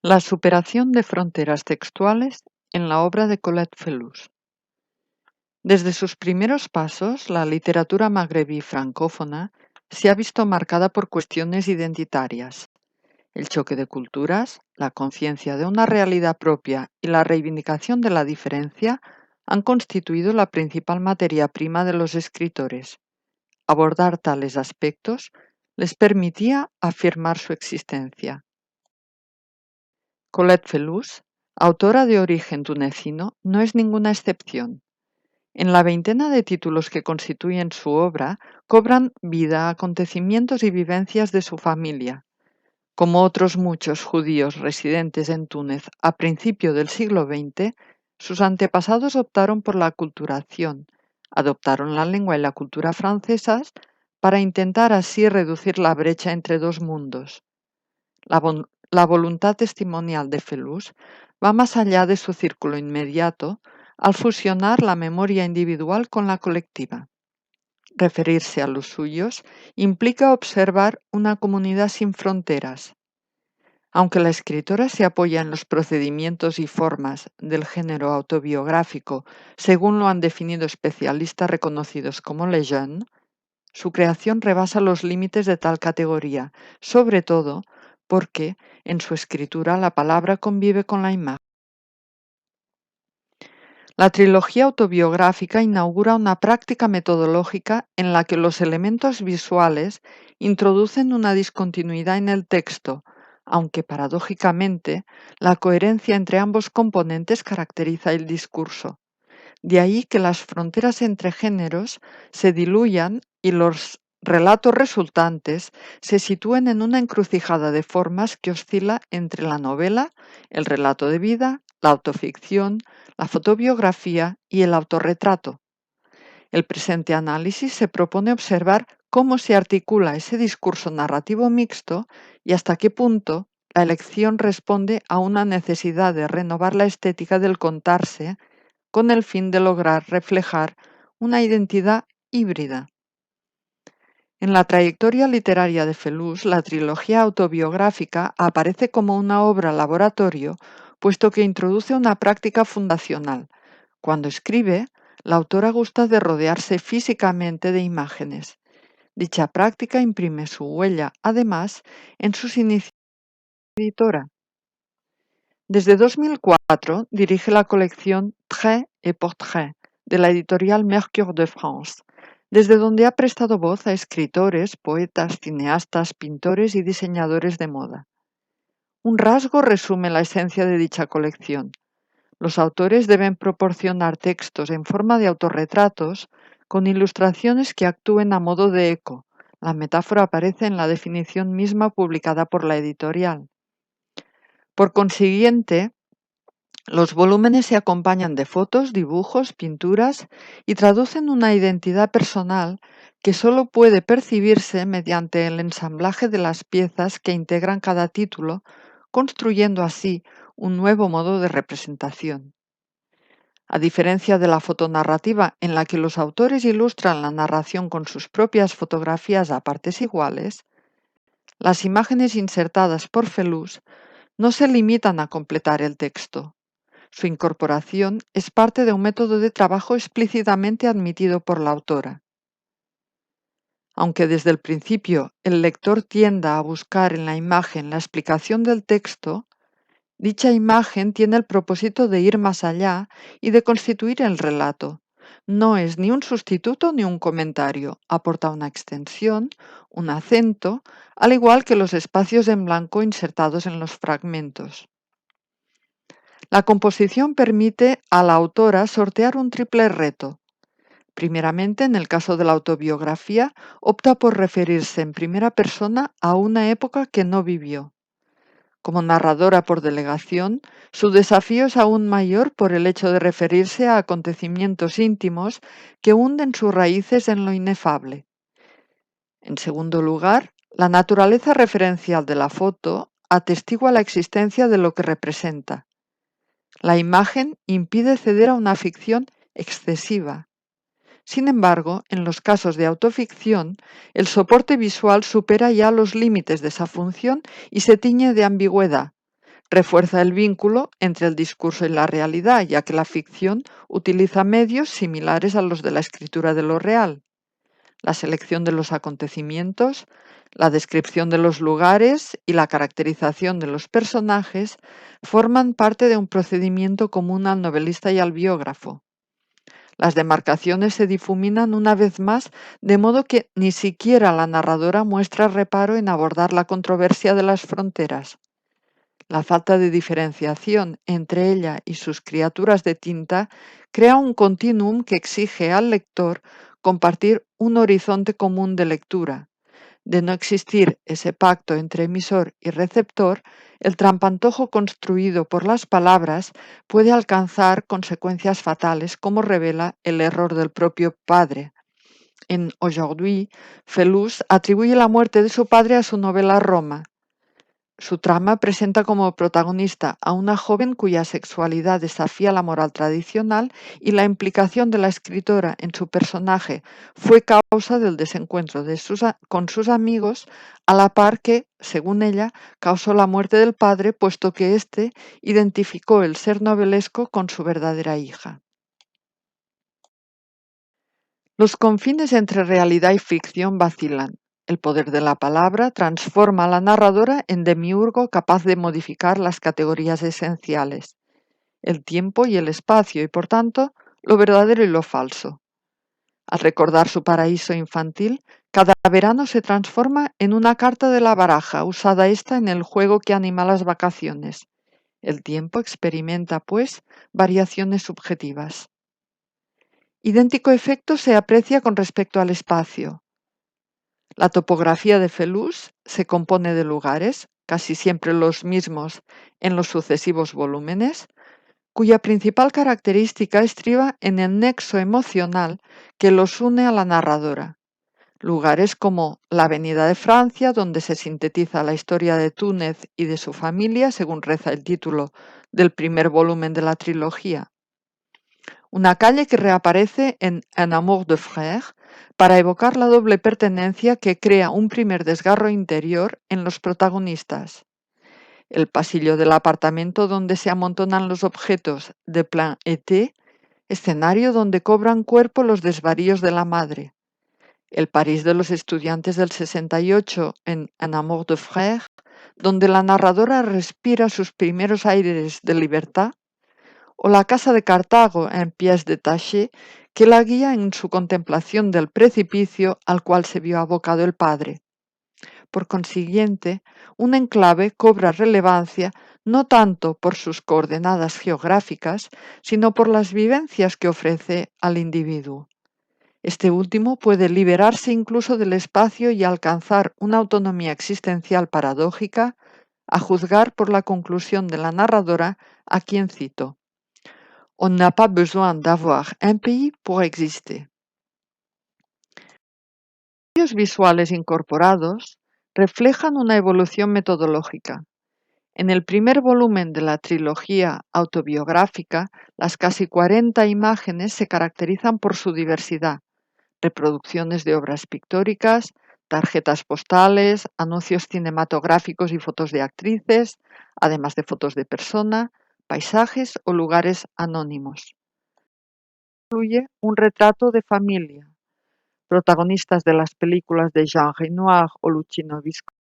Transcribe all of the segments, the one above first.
La superación de fronteras textuales en la obra de Colette Felous. Desde sus primeros pasos, la literatura magrebí francófona se ha visto marcada por cuestiones identitarias. El choque de culturas, la conciencia de una realidad propia y la reivindicación de la diferencia han constituido la principal materia prima de los escritores. Abordar tales aspectos les permitía afirmar su existencia. Colette Felous, autora de origen tunecino, no es ninguna excepción. En la veintena de títulos que constituyen su obra, cobran vida acontecimientos y vivencias de su familia. Como otros muchos judíos residentes en Túnez a principio del siglo XX, sus antepasados optaron por la aculturación, adoptaron la lengua y la cultura francesas para intentar así reducir la brecha entre dos mundos. La voluntad testimonial de Felous va más allá de su círculo inmediato al fusionar la memoria individual con la colectiva. Referirse a los suyos implica observar una comunidad sin fronteras. Aunque la escritora se apoya en los procedimientos y formas del género autobiográfico, según lo han definido especialistas reconocidos como Lejeune, su creación rebasa los límites de tal categoría, sobre todo porque en su escritura la palabra convive con la imagen. La trilogía autobiográfica inaugura una práctica metodológica en la que los elementos visuales introducen una discontinuidad en el texto, aunque paradójicamente la coherencia entre ambos componentes caracteriza el discurso. De ahí que las fronteras entre géneros se diluyan y los relatos resultantes se sitúen en una encrucijada de formas que oscila entre la novela, el relato de vida, la autoficción, la fotobiografía y el autorretrato. El presente análisis se propone observar cómo se articula ese discurso narrativo mixto y hasta qué punto la elección responde a una necesidad de renovar la estética del contarse con el fin de lograr reflejar una identidad híbrida. En la trayectoria literaria de Felous, la trilogía autobiográfica aparece como una obra laboratorio, puesto que introduce una práctica fundacional. Cuando escribe, la autora gusta de rodearse físicamente de imágenes. Dicha práctica imprime su huella, además, en sus inicios como editora. Desde 2004 dirige la colección Traits et Portraits de la editorial Mercure de France, desde donde ha prestado voz a escritores, poetas, cineastas, pintores y diseñadores de moda. Un rasgo resume la esencia de dicha colección. Los autores deben proporcionar textos en forma de autorretratos con ilustraciones que actúen a modo de eco. La metáfora aparece en la definición misma publicada por la editorial. Por consiguiente, los volúmenes se acompañan de fotos, dibujos, pinturas y traducen una identidad personal que solo puede percibirse mediante el ensamblaje de las piezas que integran cada título, construyendo así un nuevo modo de representación. A diferencia de la fotonarrativa en la que los autores ilustran la narración con sus propias fotografías a partes iguales, las imágenes insertadas por Felous no se limitan a completar el texto. Su incorporación es parte de un método de trabajo explícitamente admitido por la autora. Aunque desde el principio el lector tienda a buscar en la imagen la explicación del texto, dicha imagen tiene el propósito de ir más allá y de constituir el relato. No es ni un sustituto ni un comentario, aporta una extensión, un acento, al igual que los espacios en blanco insertados en los fragmentos. La composición permite a la autora sortear un triple reto. Primeramente, en el caso de la autobiografía, opta por referirse en primera persona a una época que no vivió. Como narradora por delegación, su desafío es aún mayor por el hecho de referirse a acontecimientos íntimos que hunden sus raíces en lo inefable. En segundo lugar, la naturaleza referencial de la foto atestigua la existencia de lo que representa. La imagen impide ceder a una ficción excesiva. Sin embargo, en los casos de autoficción, el soporte visual supera ya los límites de esa función y se tiñe de ambigüedad. Refuerza el vínculo entre el discurso y la realidad, ya que la ficción utiliza medios similares a los de la escritura de lo real. La selección de los acontecimientos, la descripción de los lugares y la caracterización de los personajes forman parte de un procedimiento común al novelista y al biógrafo. Las demarcaciones se difuminan una vez más, de modo que ni siquiera la narradora muestra reparo en abordar la controversia de las fronteras. La falta de diferenciación entre ella y sus criaturas de tinta crea un continuum que exige al lector compartir un horizonte común de lectura. De no existir ese pacto entre emisor y receptor, el trampantojo construido por las palabras puede alcanzar consecuencias fatales, como revela el error del propio padre. En Aujourd'hui, Felous atribuye la muerte de su padre a su novela Roma. Su trama presenta como protagonista a una joven cuya sexualidad desafía la moral tradicional, y la implicación de la escritora en su personaje fue causa del desencuentro con sus amigos, a la par que, según ella, causó la muerte del padre, puesto que éste identificó el ser novelesco con su verdadera hija. Los confines entre realidad y ficción vacilan. El poder de la palabra transforma a la narradora en demiurgo capaz de modificar las categorías esenciales, el tiempo y el espacio, y por tanto, lo verdadero y lo falso. Al recordar su paraíso infantil, cada verano se transforma en una carta de la baraja, usada esta en el juego que anima las vacaciones. El tiempo experimenta, pues, variaciones subjetivas. Idéntico efecto se aprecia con respecto al espacio. La topografía de Felous se compone de lugares, casi siempre los mismos en los sucesivos volúmenes, cuya principal característica estriba en el nexo emocional que los une a la narradora. Lugares como la Avenida de Francia, donde se sintetiza la historia de Túnez y de su familia, según reza el título del primer volumen de la trilogía. Una calle que reaparece en Un amour de frère para evocar la doble pertenencia que crea un primer desgarro interior en los protagonistas. El pasillo del apartamento donde se amontonan los objetos de Plein Été, escenario donde cobran cuerpo los desvaríos de la madre. El París de los estudiantes del 68 en Un amour de frère, donde la narradora respira sus primeros aires de libertad, o la casa de Cartago en Pièces détachées, que la guía en su contemplación del precipicio al cual se vio abocado el padre. Por consiguiente, un enclave cobra relevancia no tanto por sus coordenadas geográficas, sino por las vivencias que ofrece al individuo. Este último puede liberarse incluso del espacio y alcanzar una autonomía existencial paradójica, a juzgar por la conclusión de la narradora, a quien cito: On n'a pas besoin d'avoir un pays pour exister. Los medios visuales incorporados reflejan una evolución metodológica. En el primer volumen de la trilogía autobiográfica, las casi 40 imágenes se caracterizan por su diversidad: reproducciones de obras pictóricas, tarjetas postales, anuncios cinematográficos y fotos de actrices, además de fotos de persona, paisajes o lugares anónimos. Incluye un retrato de familia. Protagonistas de las películas de Jean Renoir o Luchino Visconti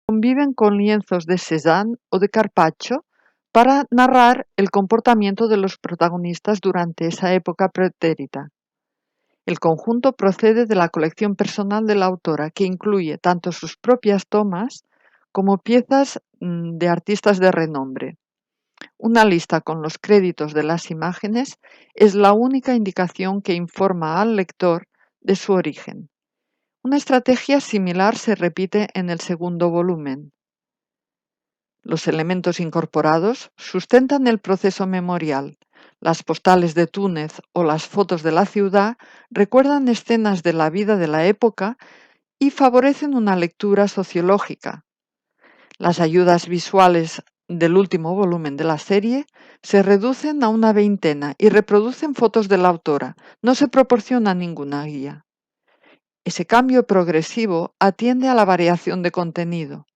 conviven con lienzos de Cézanne o de Carpaccio para narrar el comportamiento de los protagonistas durante esa época pretérita. El conjunto procede de la colección personal de la autora, que incluye tanto sus propias tomas como piezas de artistas de renombre. Una lista con los créditos de las imágenes es la única indicación que informa al lector de su origen. Una estrategia similar se repite en el segundo volumen. Los elementos incorporados sustentan el proceso memorial. Las postales de Túnez o las fotos de la ciudad recuerdan escenas de la vida de la época y favorecen una lectura sociológica. Las ayudas visuales del último volumen de la serie se reducen a una veintena y reproducen fotos de la autora. No se proporciona ninguna guía. Ese cambio progresivo atiende a la variación de contenido.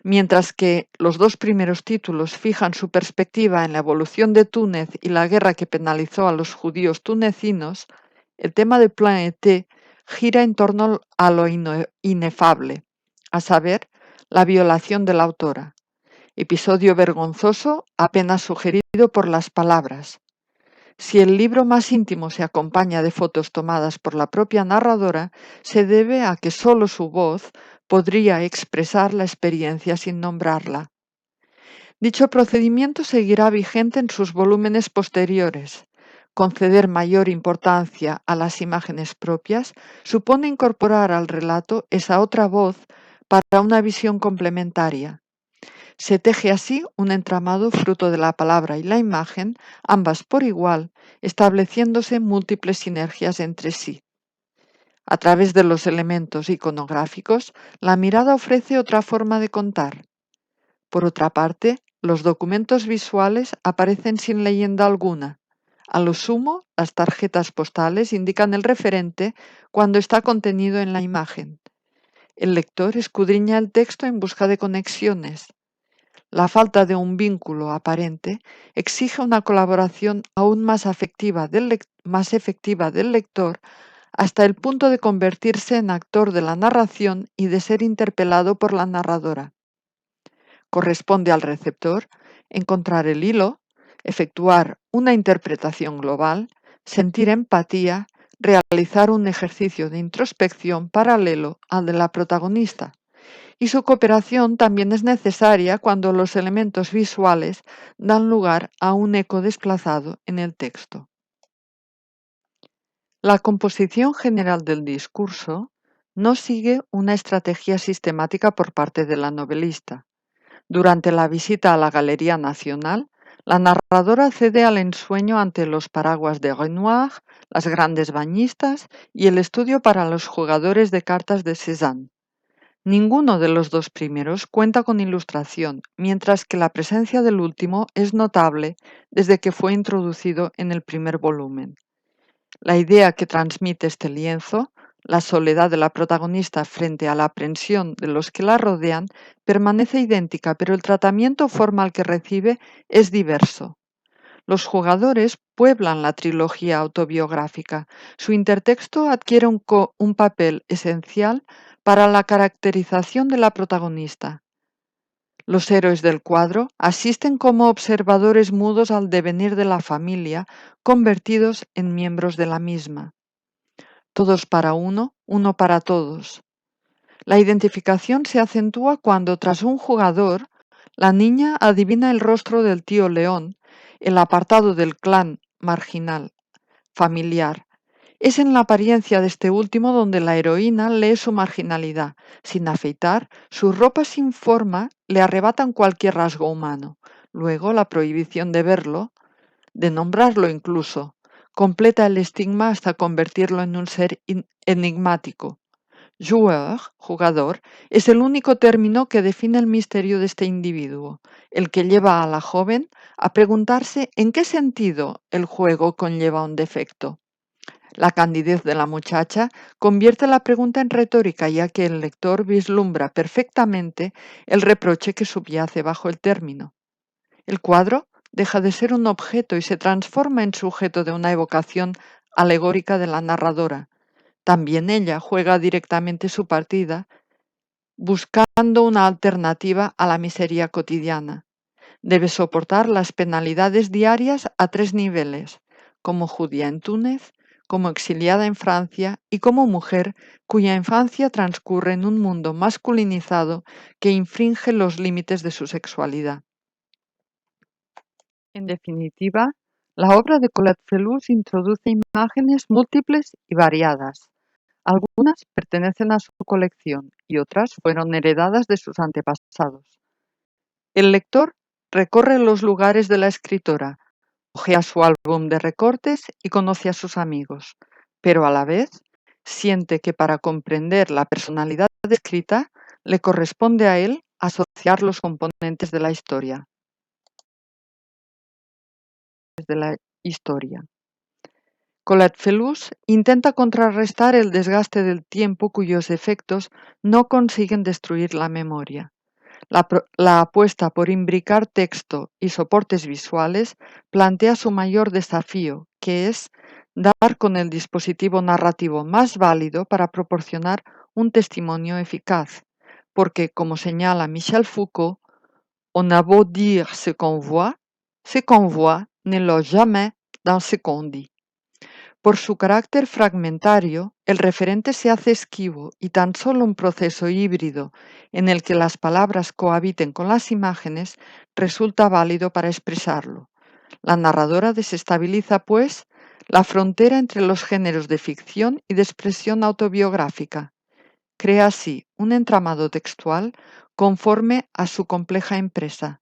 Mientras que los dos primeros títulos fijan su perspectiva en la evolución de Túnez y la guerra que penalizó a los judíos tunecinos, el tema de Plan Été gira en torno a lo inefable, a saber, la violación de la autora, episodio vergonzoso apenas sugerido por las palabras. Si el libro más íntimo se acompaña de fotos tomadas por la propia narradora, se debe a que sólo su voz podría expresar la experiencia sin nombrarla. Dicho procedimiento seguirá vigente en sus volúmenes posteriores. Conceder mayor importancia a las imágenes propias supone incorporar al relato esa otra voz para una visión complementaria. Se teje así un entramado fruto de la palabra y la imagen, ambas por igual, estableciéndose múltiples sinergias entre sí. A través de los elementos iconográficos, la mirada ofrece otra forma de contar. Por otra parte, los documentos visuales aparecen sin leyenda alguna. A lo sumo, las tarjetas postales indican el referente cuando está contenido en la imagen. El lector escudriña el texto en busca de conexiones. La falta de un vínculo aparente exige una colaboración aún más efectiva del lector hasta el punto de convertirse en actor de la narración y de ser interpelado por la narradora. Corresponde al receptor encontrar el hilo, efectuar una interpretación global, sentir empatía, realizar un ejercicio de introspección paralelo al de la protagonista. Y su cooperación también es necesaria cuando los elementos visuales dan lugar a un eco desplazado en el texto. La composición general del discurso no sigue una estrategia sistemática por parte de la novelista. Durante la visita a la Galería Nacional, la narradora cede al ensueño ante los paraguas de Renoir, las grandes bañistas y el estudio para los jugadores de cartas de Cézanne. Ninguno de los dos primeros cuenta con ilustración, mientras que la presencia del último es notable desde que fue introducido en el primer volumen. La idea que transmite este lienzo, la soledad de la protagonista frente a la aprensión de los que la rodean, permanece idéntica, pero el tratamiento formal que recibe es diverso. Los jugadores pueblan la trilogía autobiográfica. Su intertexto adquiere un papel esencial para la caracterización de la protagonista. Los héroes del cuadro asisten como observadores mudos al devenir de la familia, convertidos en miembros de la misma. Todos para uno, uno para todos. La identificación se acentúa cuando, tras un jugador, la niña adivina el rostro del tío León, el apartado del clan marginal, familiar. Es en la apariencia de este último donde la heroína lee su marginalidad. Sin afeitar, sus ropas sin forma le arrebatan cualquier rasgo humano. Luego, la prohibición de verlo, de nombrarlo incluso, completa el estigma hasta convertirlo en un ser enigmático. Joueur, jugador, es el único término que define el misterio de este individuo, el que lleva a la joven a preguntarse en qué sentido el juego conlleva un defecto. La candidez de la muchacha convierte la pregunta en retórica, ya que el lector vislumbra perfectamente el reproche que subyace bajo el término. El cuadro deja de ser un objeto y se transforma en sujeto de una evocación alegórica de la narradora. También ella juega directamente su partida, buscando una alternativa a la miseria cotidiana. Debe soportar las penalidades diarias a tres niveles: como judía en Túnez, como exiliada en Francia y como mujer cuya infancia transcurre en un mundo masculinizado que infringe los límites de su sexualidad. En definitiva, la obra de Colette Felous introduce imágenes múltiples y variadas. Algunas pertenecen a su colección y otras fueron heredadas de sus antepasados. El lector recorre los lugares de la escritora, hojea su álbum de recortes y conoce a sus amigos, pero a la vez siente que para comprender la personalidad descrita le corresponde a él asociar los componentes de la historia. Colette Felous intenta contrarrestar el desgaste del tiempo cuyos efectos no consiguen destruir la memoria. La apuesta por imbricar texto y soportes visuales plantea su mayor desafío, que es dar con el dispositivo narrativo más válido para proporcionar un testimonio eficaz, porque, como señala Michel Foucault, on a beau dire ce qu'on voit ne l'est jamais dans ce qu'on dit. Por su carácter fragmentario, el referente se hace esquivo y tan solo un proceso híbrido en el que las palabras cohabiten con las imágenes resulta válido para expresarlo. La narradora desestabiliza, pues, la frontera entre los géneros de ficción y de expresión autobiográfica. Crea así un entramado textual conforme a su compleja empresa,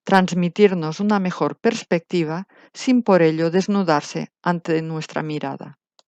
transmitirnos una mejor perspectiva sin por ello desnudarse ante nuestra mirada.